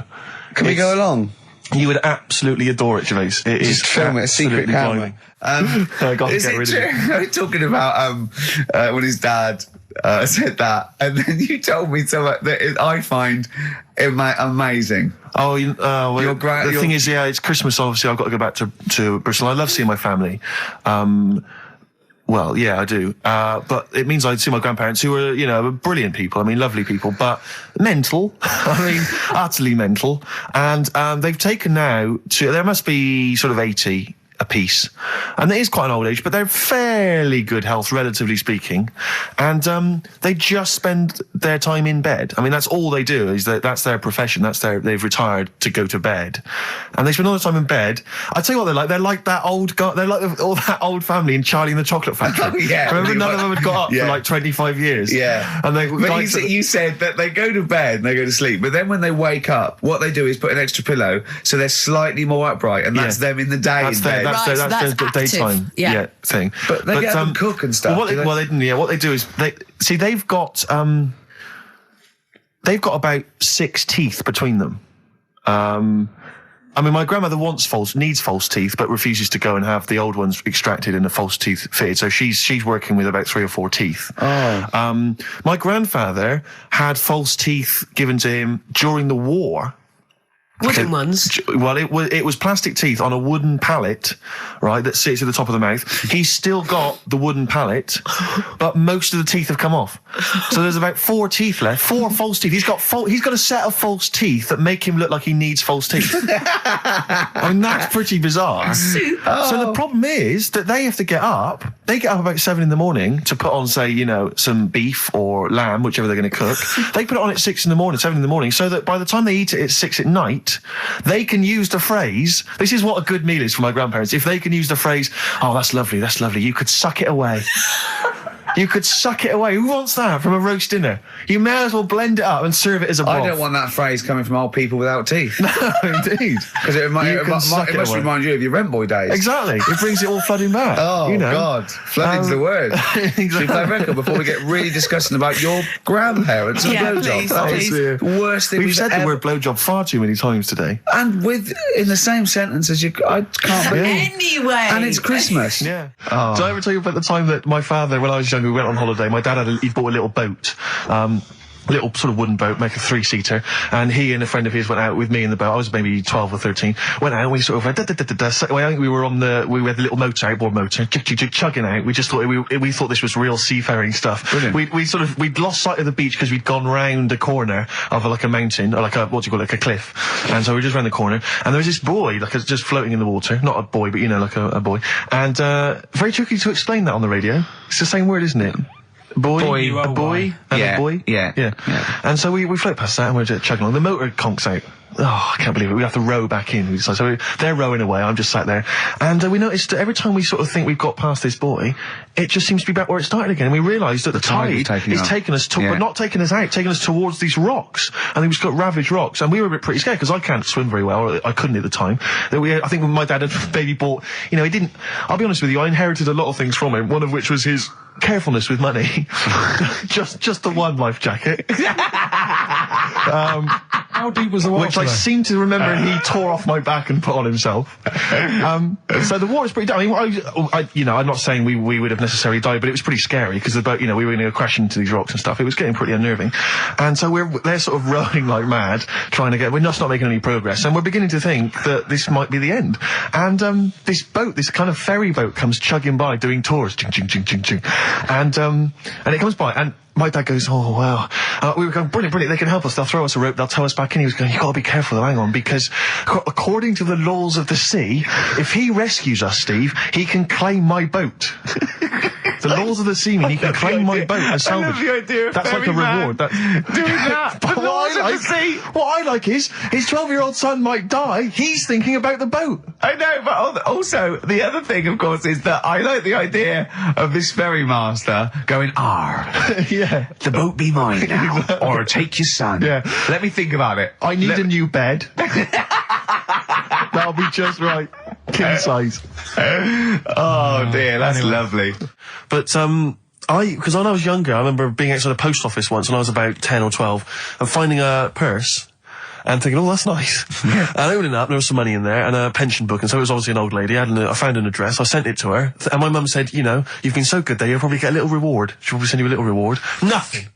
Can we go along? You would absolutely adore it, Gervais. It is film it, a secret camera. I got to Is get it rid true? of it. Talking about when his dad said that, and then you told me something that I find amazing. Oh, well, the thing is, it's Christmas. Obviously, I've got to go back to Bristol. I love seeing my family. Well, yeah, I do. But it means I'd see my grandparents, who are, brilliant people. I mean, lovely people, but mental. I mean, utterly mental. And they've taken now there must be sort of 80 apiece. And it is quite an old age, but they're fairly good health, relatively speaking. And they just spend their time in bed. I mean, that's all they do, that's their profession. They've retired to go to bed. And they spend all the time in bed. I tell you what they're like. They're like that old guy, they're like all that old family in Charlie and the Chocolate Factory. Oh, yeah. Remember, none of them had got up for like 25 years. Yeah. And you said that they go to bed and they go to sleep, but then when they wake up, what they do is put an extra pillow so they're slightly more upright, and that's them in the day in bed. That's the daytime thing. But they get up and cook and stuff. What they do is they've got about 6 teeth between them. I mean, my grandmother needs false teeth, but refuses to go and have the old ones extracted and the false teeth fitted. So she's working with about 3 or 4 teeth. Oh. My grandfather had false teeth given to him during the war. Wooden ones? Well, it was plastic teeth on a wooden pallet, right, that sits at the top of the mouth. He's still got the wooden pallet, but most of the teeth have come off. So there's about 4 teeth left, 4 false teeth. He's got a set of false teeth that make him look like he needs false teeth. I mean, that's pretty bizarre. So the problem is that they have to get up. They get up about 7 in the morning to put on, say, some beef or lamb, whichever they're going to cook. They put it on at 6 in the morning, 7 in the morning, so that by the time they eat it at 6 at night, they can use the phrase, this is what a good meal is for my grandparents, if they can use the phrase, oh, that's lovely, you could suck it away. You could suck it away. Who wants that from a roast dinner? You may as well blend it up and serve it as a broth. I don't want that phrase coming from old people without teeth. No, indeed. Because it must remind you of your rent boy days. Exactly. It brings it all flooding back. Oh, God. Flooding's the word. Exactly. Should we play a record before we get really disgusting about your grandparents and blowjob? That is the worst thing we've said the word blowjob far too many times today. And in the same sentence as I can't believe. Anyway. And it's Christmas. Yeah. Oh. Did I ever tell you about the time that my father, when I was younger, we went on holiday, my dad he bought a little boat, little sort of wooden boat, like a 3-seater, and he and a friend of his went out with me in the boat. I was maybe 12 or 13. Went out and we sort of went, I think we were we had the little motor, outboard motor, chugging out. We just thought we thought this was real seafaring stuff. Brilliant. We'd lost sight of the beach because we'd gone round a corner of like a mountain, or like a cliff. And so we were just round the corner, and there was this buoy, just floating in the water. Not a boy, but like a buoy. And very tricky to explain that on the radio. It's the same word, isn't it? A boy, and a boy. Yeah. And so we float past that and we're just chugging along. The motor conks out. Oh, I can't believe it. We have to row back in. So they're rowing away. I'm just sat there. And we noticed that every time we sort of think we've got past this buoy, it just seems to be back where it started again. And we realised that the tide is taking us but not taking us out, taking us towards these rocks. And we've just got ravaged rocks. And we were a bit pretty scared because I can't swim very well. Or I couldn't at the time. I think my dad had maybe bought, he didn't, I'll be honest with you, I inherited a lot of things from him. One of which was his carefulness with money. just the one life jacket. How deep was the water? Which I seem to remember he tore off my back and put on himself. So the water's pretty down. I'm not saying we would have necessarily died, but it was pretty scary because the boat, we were going to go crash into these rocks and stuff. It was getting pretty unnerving. And so they're sort of rowing like mad, we're just not making any progress. And we're beginning to think that this might be the end. And this boat, this kind of ferry boat, comes chugging by doing tours. Ching, ching, ching, ching, ching. And it comes by, and my dad goes, oh, wow. We were going, brilliant, they can help us. They'll throw us a rope, they'll tow us back in. He was going, you've got to be careful, hang on, because according to the laws of the sea, if he rescues us, Steve, he can claim my boat. The laws of the sea mean he can claim my boat as salvage. I love the idea of that's like a reward. Doing that. But what I like is, his 12-year-old son might die, he's thinking about the boat. I know, but also, the other thing, of course, is that I like the idea of this ferrymaster going, yeah. The boat be mine now, or take your son. Yeah. Let me think about it. I need a new bed. That'll be just right. King size. Oh dear, that's lovely. But, because when I was younger, I remember being outside a post office once when I was about 10 or 12 and finding a purse and thinking, oh, that's nice. Yeah. And opening it up, there was some money in there and a pension book, and so it was obviously an old lady. I found an address, I sent it to her, and my mum said, you know, you've been so good there, you'll probably get a little reward. She'll probably send you a little reward. Nothing.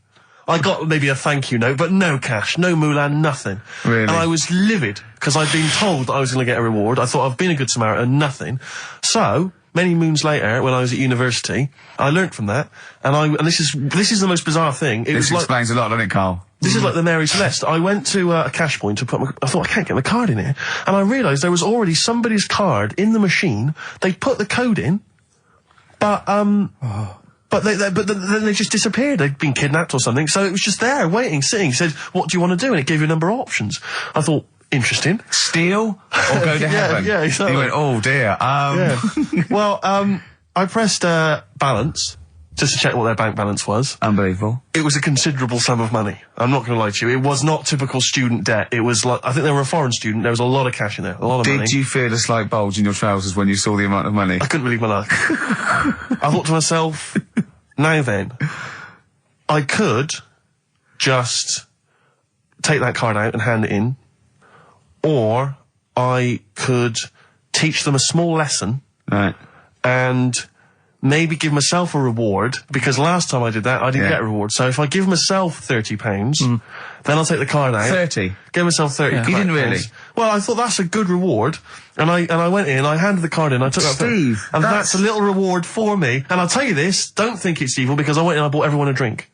I got maybe a thank you note, but no cash, no moolah, nothing. Really? And I was livid, because I'd been told that I was going to get a reward. I thought I've been a good Samaritan, nothing. So, many moons later, when I was at university, I learnt from that, and this is the most bizarre thing. This explains a lot, doesn't it, Karl? This is like the Mary Celeste. I went to a cash point to I thought, I can't get my card in here. And I realised there was already somebody's card in the machine. They put the code in, but then they just disappeared. They'd been kidnapped or something. So it was just there, waiting, sitting. He said, what do you want to do? And it gave you a number of options. I thought, interesting. Steal or go to heaven? Yeah, exactly. You went, oh dear. Yeah. Well, I pressed balance just to check what their bank balance was. Unbelievable. It was a considerable sum of money. I'm not going to lie to you. It was not typical student debt. It was like, I think they were a foreign student. There was a lot of cash in there, a lot of money. Did you feel a slight bulge in your trousers when you saw the amount of money? I couldn't believe my luck. I thought to myself, now then, I could just take that card out and hand it in, or I could teach them a small lesson. Right. And maybe give myself a reward, because last time I did that, I didn't get a reward. So if I give myself £30, then I'll take the card out. 30? Give myself 30. Yeah. You didn't really? Well, I thought that's a good reward. And I went in, I handed the card in, I took Steve, and that's a little reward for me. And I'll tell you this, don't think it's evil, because I went in and I bought everyone a drink.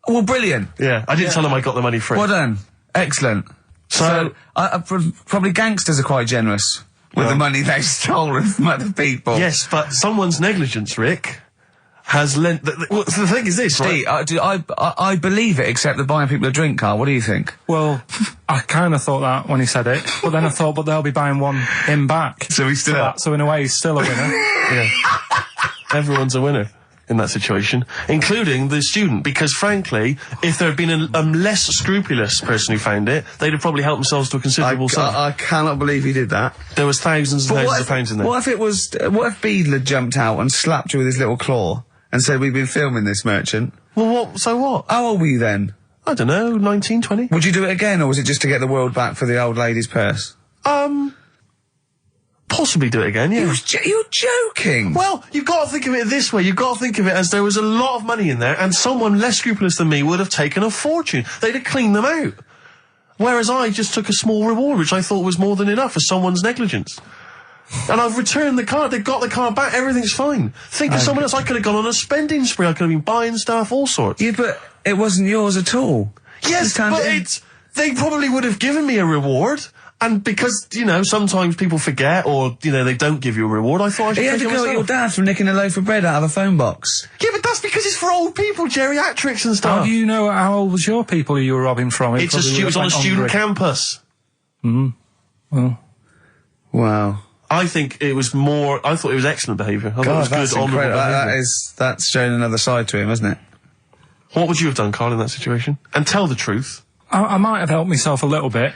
Well, brilliant. Yeah, I didn't tell them I got the money free. Well done. Excellent. So probably gangsters are quite generous with the money they've stolen from other people. Yes, but someone's negligence, Rick, has lent... the thing is this, Steve, right? I believe it, except that buying people a drink, Karl. What do you think? Well, I kind of thought that when he said it, but then I thought, but they'll be buying him back. So he's still up. So in a way, he's still a winner. Yeah. Everyone's a winner in that situation, including the student, because frankly, if there had been a less scrupulous person who found it, they'd have probably helped themselves to a considerable sum. I cannot believe he did that. There was thousands and thousands of pounds in there. What if Beadle had jumped out and slapped you with his little claw and said, we've been filming this merchant? Well, so what? How old were you then? I don't know, 19, 20? Would you do it again, or was it just to get the world back for the old lady's purse? Possibly do it again, yeah. You're joking! Well, you've got to think of it this way. You've got to think of it as there was a lot of money in there, and someone less scrupulous than me would have taken a fortune. They'd have cleaned them out. Whereas I just took a small reward, which I thought was more than enough for someone's negligence. And I've returned the card. They've got the card back. Everything's fine. Think of someone else. I could have gone on a spending spree. I could have been buying stuff, all sorts. Yeah, but it wasn't yours at all. Yes, but they probably would have given me a reward. And because, you know, sometimes people forget, or, you know, they don't give you a reward, I thought I should take it myself. You had to go at your dad for nicking a loaf of bread out of a phone box. Yeah, but that's because it's for old people, geriatrics and stuff. How do you know how old was your people who you were robbing from? It was on a student campus. Well. Wow. I think it was I thought it was excellent behaviour. I thought it was that's good, honourable behaviour. That's showing another side to him, isn't it? What would you have done, Karl, in that situation? And tell the truth. I might have helped myself a little bit.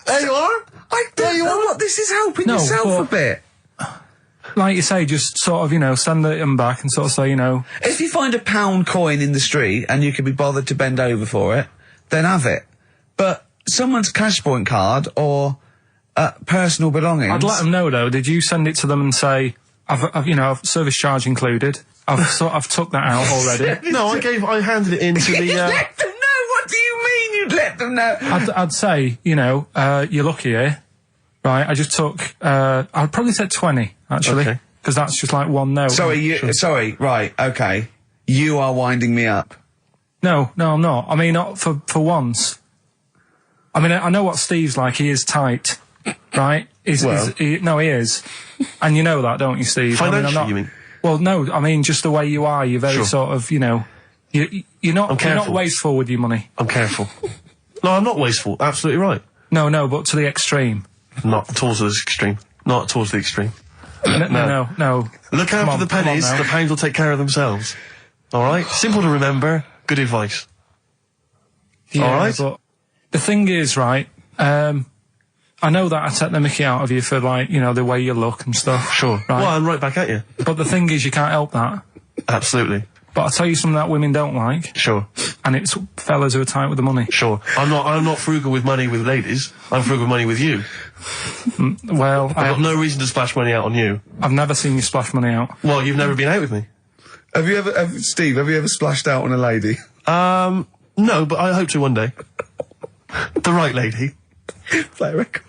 There you are. I don't know what this is helping yourself a bit. Like you say, just sort of, you know, send them back and sort of say, you know... If you find a £1 coin in the street and you can be bothered to bend over for it, then have it. But someone's cash point card or personal belongings... I'd let them know, though. Did you send it to them and say, I've service charge included? I've took that out already. No, I handed it in to the... Let them know! What do you mean you'd let them know? I'd say, you know, you're lucky here. Right, I just took, I'd probably say 20, actually. Okay. Because that's just like one note. Sorry, right, okay. You are winding me up. No, I'm not. I mean, not for once. I mean, I know what Steve's like. He is tight, right? He is. And you know that, don't you, Steve? Financially, you mean? Well, no, I mean, just the way you are. You're very sort of, you know, you're not wasteful with your money. I'm careful. No, I'm not wasteful. Absolutely right. No, but to the extreme. Not towards the extreme. Not towards the extreme. No. Look out for the pennies. The pounds will take care of themselves. All right? Simple to remember. Good advice. Yeah, all right? But the thing is, right, I I know that I take the mickey out of you for, like, you know, the way you look and stuff. Sure. Right? Well, I'm right back at you. But the thing is, you can't help that. Absolutely. But I'll tell you something that women don't like. Sure. And it's fellas who are tight with the money. Sure. I'm not frugal with money with ladies. I'm frugal with money with you. Well, I've got no reason to splash money out on you. I've never seen you splash money out. Well, you've never been out with me. Steve, have you ever splashed out on a lady? No, but I hope to one day. The right lady. Play a record.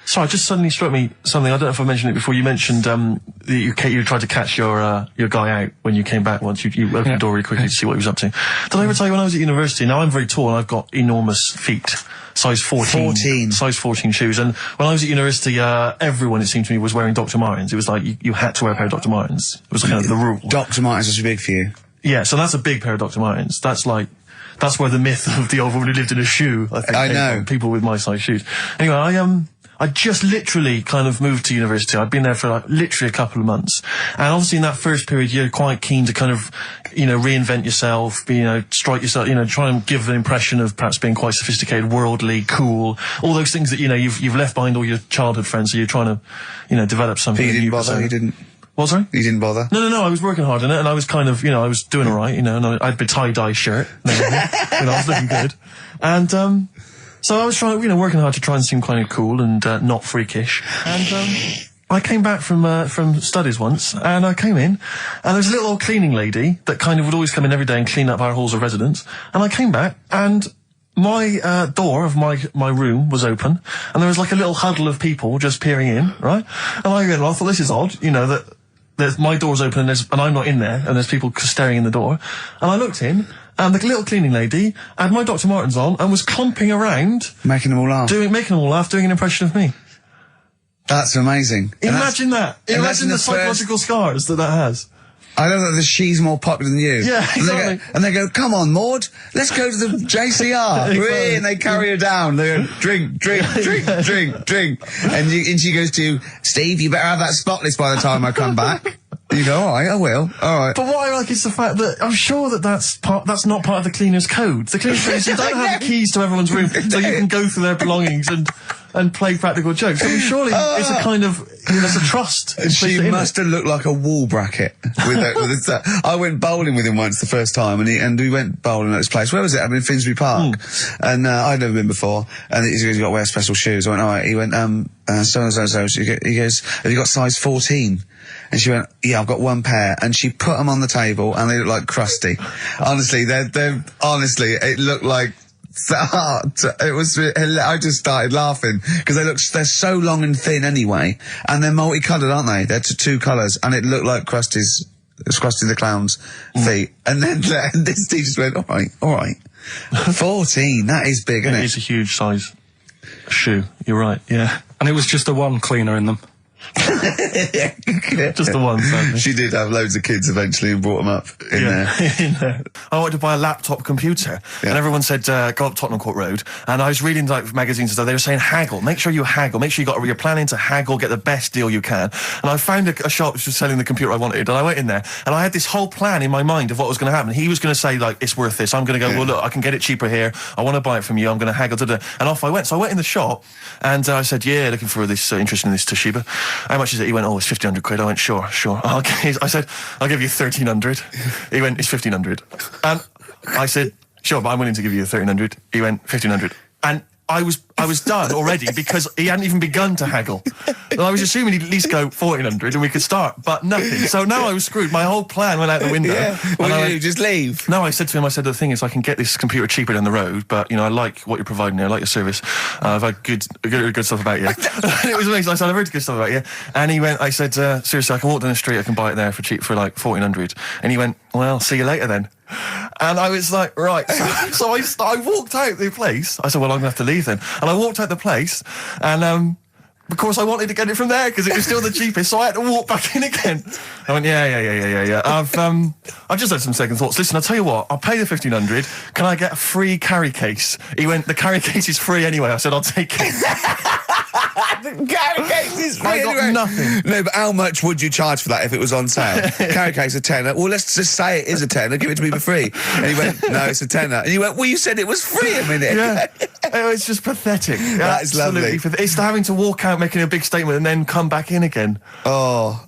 Sorry, it just suddenly struck me something. I don't know if I mentioned it before. You mentioned that you tried to catch your guy out when you came back once. You opened the door really quickly to see what he was up to. Did I ever tell you when I was at university? Now, I'm very tall and I've got enormous feet. Size 14. Size 14 shoes. And when I was at university, everyone, it seemed to me, was wearing Dr. Martens. It was like you had to wear a pair of Dr. Martens. It was kind of the rule. Dr. Martens was big for you. Yeah, so that's a big pair of Dr. Martens. That's where the myth of the old woman who lived in a shoe, I think, I know. People with my size shoes. Anyway, I just literally kind of moved to university. I'd been there for like literally a couple of months. And obviously in that first period, you're quite keen to kind of, you know, reinvent yourself, strike yourself, try and give an impression of perhaps being quite sophisticated, worldly, cool, all those things that, you've left behind all your childhood friends. So you're trying to, develop something. But you didn't bother? You didn't? What, sorry? You didn't bother? No, I was working hard on it, and I was kind of, I was doing alright, and I had a tie-dye shirt, I was looking good. And, so I was trying, working hard to try and seem kind of cool and, not freakish. And, I came back from studies once, and I came in, and there was a little old cleaning lady that kind of would always come in every day and clean up our halls of residence. And I came back, and my door of my room was open, and there was like a little huddle of people just peering in, right? And I thought, this is odd, that my door's open and I'm not in there, and there's people staring in the door. And I looked in, and the little cleaning lady had my Dr. Martens on and was clomping around, making them all laugh, doing an impression of me. That's amazing. Imagine that. Imagine the psychological scars that has. I know that she's more popular than you. Yeah, exactly. And they go, come on, Maud, let's go to the JCR. Exactly. And they carry her down. They go, drink. And she goes to, Steve, you better have that spotless by the time I come back. And you go, all right, I will. All right. But what I like is the fact that I'm sure that's not part of the cleaner's code. The cleaner's code is you don't have the keys to everyone's room so you can go through their belongings and play practical jokes. I mean, surely it's a kind of, there's a trust. And she must have looked like a wall bracket with that. I went bowling with him once the first time, and we went bowling at this place. Where was it? I mean, Finsbury Park. And I'd never been before. And he goes, you've got to wear special shoes. I went, all right. He went, so. He goes, have you got size 14? And she went, yeah, I've got one pair. And she put them on the table, and they look like crusty. Honestly, it looked like, it was, I just started laughing because they're so long and thin anyway, and they're multicoloured, aren't they? They're two colours, and it looked like Krusty the Clown's feet. And then this teacher went, all right, 14, that is big, isn't it? It is a huge size shoe, you're right, yeah. And it was just the one cleaner in them. Just the one, sadly. She did have loads of kids eventually and brought them up in there. I wanted to buy a laptop computer, and everyone said, go up Tottenham Court Road, and I was reading like magazines and stuff. They were saying haggle, make sure you haggle, make sure you're planning to haggle, get the best deal you can. And I found a shop which was selling the computer I wanted, and I went in there, and I had this whole plan in my mind of what was going to happen. He was going to say, like, it's worth this. I'm going to go, well, look, I can get it cheaper here. I want to buy it from you. I'm going to haggle, and off I went. So I went in the shop, and I said, yeah, looking for this, interested in this Toshiba. How much is it? He went, oh, it's 1,500 quid. I went, sure. Okay. I said, I'll give you 1,300. He went, it's 1,500. And I said, sure, but I'm willing to give you 1,300. He went, 1,500. And I was done already because he hadn't even begun to haggle. And I was assuming he'd at least go 1,400 and we could start, but nothing. So now I was screwed. My whole plan went out the window. Yeah. What did you do? Just leave? No, I said to him, the thing is, I can get this computer cheaper down the road, but, I like what you're providing here. I like your service. I've had good stuff about you. And it was amazing. I said, I've heard good stuff about you. And he went, I said, seriously, I can walk down the street, I can buy it there for cheap, for like 1,400. And he went, well, see you later then. And I was like, right. So I walked out the place. I said, well, I'm going to have to leave then. And I walked out the place, and of course I wanted to get it from there because it was still the cheapest, so I had to walk back in again. I went, yeah. I've just had some second thoughts. Listen, I'll tell you what, I'll pay the 1,500. Can I get a free carry case? He went, the carry case is free anyway. I said, I'll take it. The carry case is free anyway. I got nothing. No, but how much would you charge for that if it was on sale? Carry case a tenner. Well, let's just say it is a tenner. Give it to me for free. And he went, no, it's a tenner. And you went, well, you said it was free a minute. Yeah. It's just pathetic. That is lovely. It's having to walk out making a big statement and then come back in again. Oh,